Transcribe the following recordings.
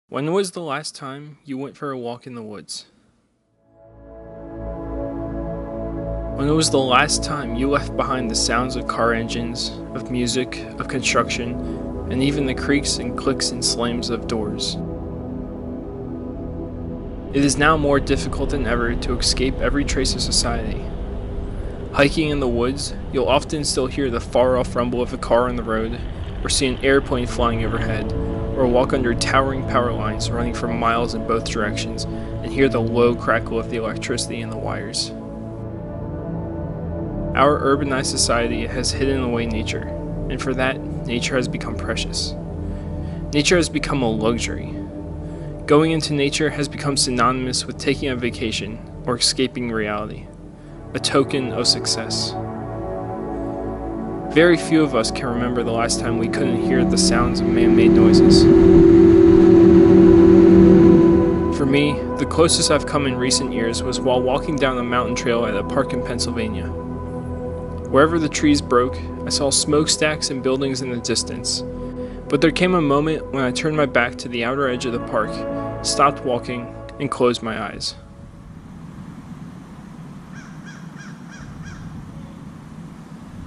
When was the last time you went for a walk in the woods? When was the last time you left behind the sounds of car engines, of music, of construction, and even the creaks and clicks and slams of doors? It is now more difficult than ever to escape every trace of society. Hiking in the woods, you'll often still hear the far-off rumble of a car on the road, or see an airplane flying overhead, or walk under towering power lines running for miles in both directions and hear the low crackle of the electricity in the wires. Our urbanized society has hidden away nature, and for that, nature has become precious. Nature has become a luxury. Going into nature has become synonymous with taking a vacation or escaping reality, a token of success. Very few of us can remember the last time we couldn't hear the sounds of man-made noises. For me, the closest I've come in recent years was while walking down a mountain trail at a park in Pennsylvania. Wherever the trees broke, I saw smokestacks and buildings in the distance, but there came a moment when I turned my back to the outer edge of the park, stopped walking, and closed my eyes.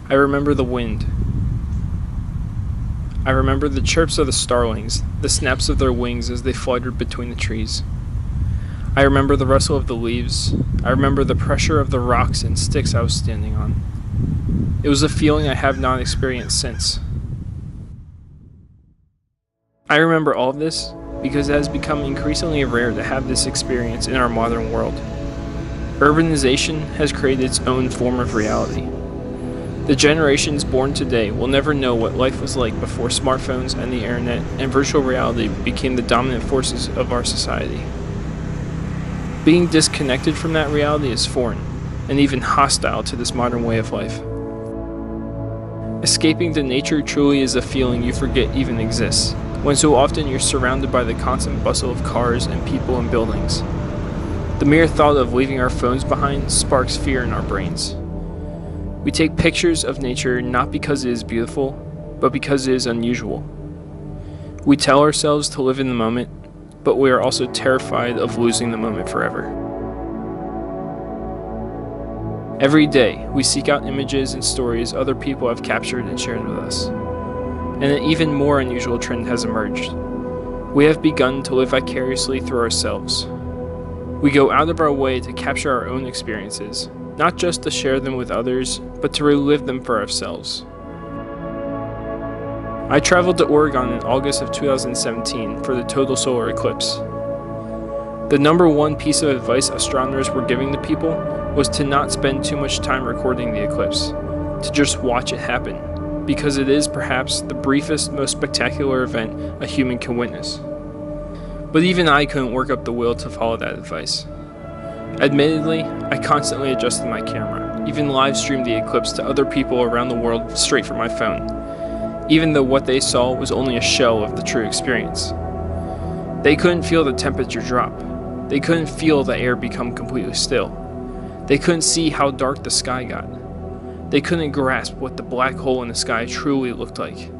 I remember the wind. I remember the chirps of the starlings, the snaps of their wings as they fluttered between the trees. I remember the rustle of the leaves. I remember the pressure of the rocks and sticks I was standing on. It was a feeling I have not experienced since. I remember all of this because it has become increasingly rare to have this experience in our modern world. Urbanization has created its own form of reality. The generations born today will never know what life was like before smartphones and the internet and virtual reality became the dominant forces of our society. Being disconnected from that reality is foreign, and even hostile to this modern way of life. Escaping to nature truly is a feeling you forget even exists, when so often you're surrounded by the constant bustle of cars and people and buildings. The mere thought of leaving our phones behind sparks fear in our brains. We take pictures of nature not because it is beautiful, but because it is unusual. We tell ourselves to live in the moment, but we are also terrified of losing the moment forever. Every day, we seek out images and stories other people have captured and shared with us. And an even more unusual trend has emerged. We have begun to live vicariously through ourselves. We go out of our way to capture our own experiences, not just to share them with others, but to relive them for ourselves. I traveled to Oregon in August of 2017 for the total solar eclipse. The number one piece of advice astronomers were giving to people was to not spend too much time recording the eclipse, to just watch it happen, because it is perhaps the briefest, most spectacular event a human can witness. But even I couldn't work up the will to follow that advice. Admittedly, I constantly adjusted my camera, even live streamed the eclipse to other people around the world straight from my phone, even though what they saw was only a shell of the true experience. They couldn't feel the temperature drop. They couldn't feel the air become completely still. They couldn't see how dark the sky got. They couldn't grasp what the black hole in the sky truly looked like.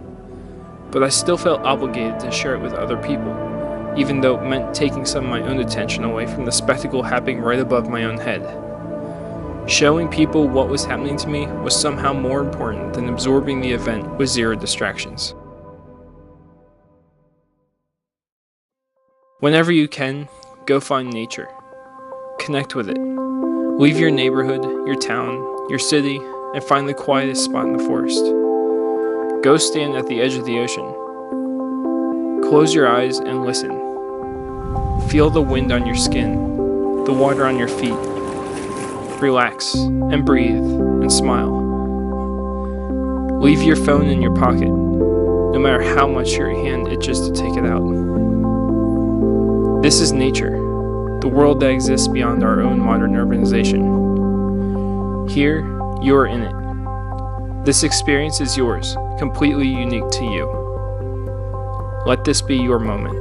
But I still felt obligated to share it with other people, even though it meant taking some of my own attention away from the spectacle happening right above my own head. Showing people what was happening to me was somehow more important than absorbing the event with zero distractions. Whenever you can, go find nature. Connect with it. Leave your neighborhood, your town, your city, and find the quietest spot in the forest. Go stand at the edge of the ocean. Close your eyes and listen. Feel the wind on your skin, the water on your feet. Relax and breathe and smile. Leave your phone in your pocket, no matter how much your hand itches to take it out. This is nature, the world that exists beyond our own modern urbanization. Here, you are in it. This experience is yours, completely unique to you. Let this be your moment.